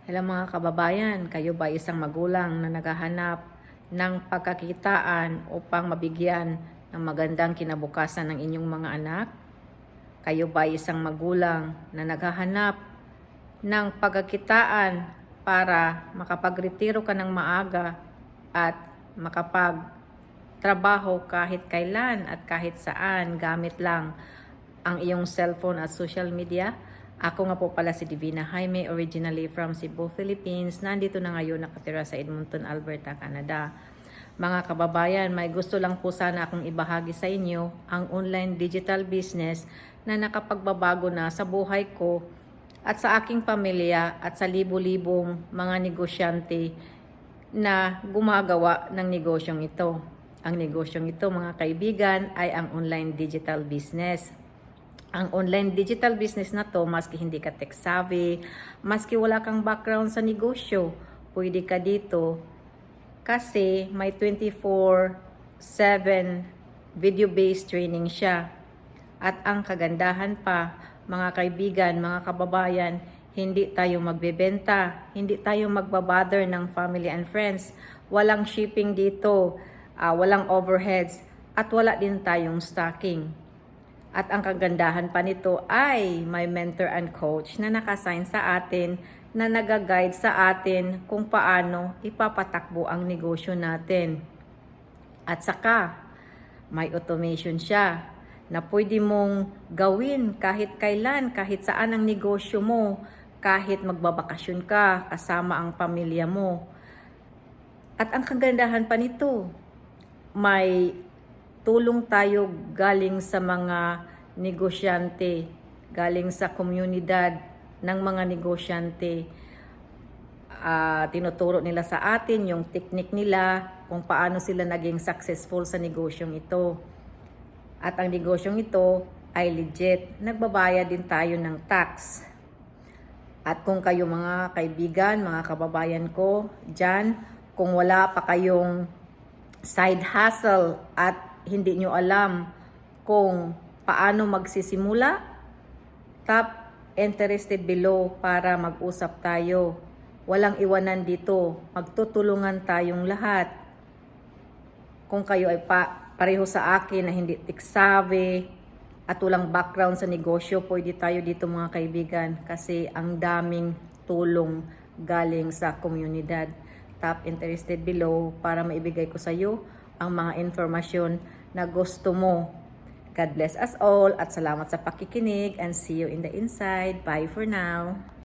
Hello mga kababayan, kayo ba isang magulang na naghahanap ng pagkakitaan upang mabigyan ng magandang kinabukasan ng inyong mga anak? Kayo ba isang magulang na naghahanap ng pagkakitaan para makapagretiro ka ng maaga at makapagtrabaho kahit kailan at kahit saan gamit lang ang iyong cellphone at social media? Ako nga po pala si Divina Jaime, originally from Cebu, Philippines. Nandito na ngayon nakatira sa Edmonton, Alberta, Canada. Mga kababayan, may gusto lang po sana akong ibahagi sa inyo ang online digital business na nakapagbabago na sa buhay ko at sa aking pamilya at sa libo-libong mga negosyante na gumagawa ng negosyong ito. Ang negosyong ito, mga kaibigan, ay ang online digital business. Ang online digital business na to, maski hindi ka tech savvy, maski wala kang background sa negosyo, pwede ka dito kasi may 24/7 video-based training siya. At ang kagandahan pa, mga kaibigan, mga kababayan, hindi tayo magbebenta, hindi tayo magbabother ng family and friends, walang shipping dito, walang overheads, at wala din tayong stocking. At ang kagandahan pa nito ay may mentor and coach na nakasign sa atin na nag-guide sa atin kung paano ipapatakbo ang negosyo natin. At saka, may automation siya na pwede mong gawin kahit kailan, kahit saan ang negosyo mo, kahit magbabakasyon ka kasama ang pamilya mo. At ang kagandahan pa nito, may tulong tayo galing sa mga negosyante, galing sa komunidad ng mga negosyante. Tinuturo nila sa atin yung technique nila kung paano sila naging successful sa negosyong ito. At ang negosyong ito ay legit. Nagbabayad din tayo ng tax. At kung kayo mga kaibigan, mga kababayan ko dyan, kung wala pa kayong side hustle at hindi nyo alam kung paano magsisimula, tap interested below para mag-usap tayo. Walang iwanan dito. Magtutulungan tayong lahat. Kung kayo ay pareho sa akin na hindi tech savvy at walang background sa negosyo, pwede tayo dito mga kaibigan kasi ang daming tulong galing sa komunidad. Tap interested below para maibigay ko sa iyo ang mga informasyon na gusto mo. God bless us all at salamat sa pakikinig and see you in the inside. Bye for now.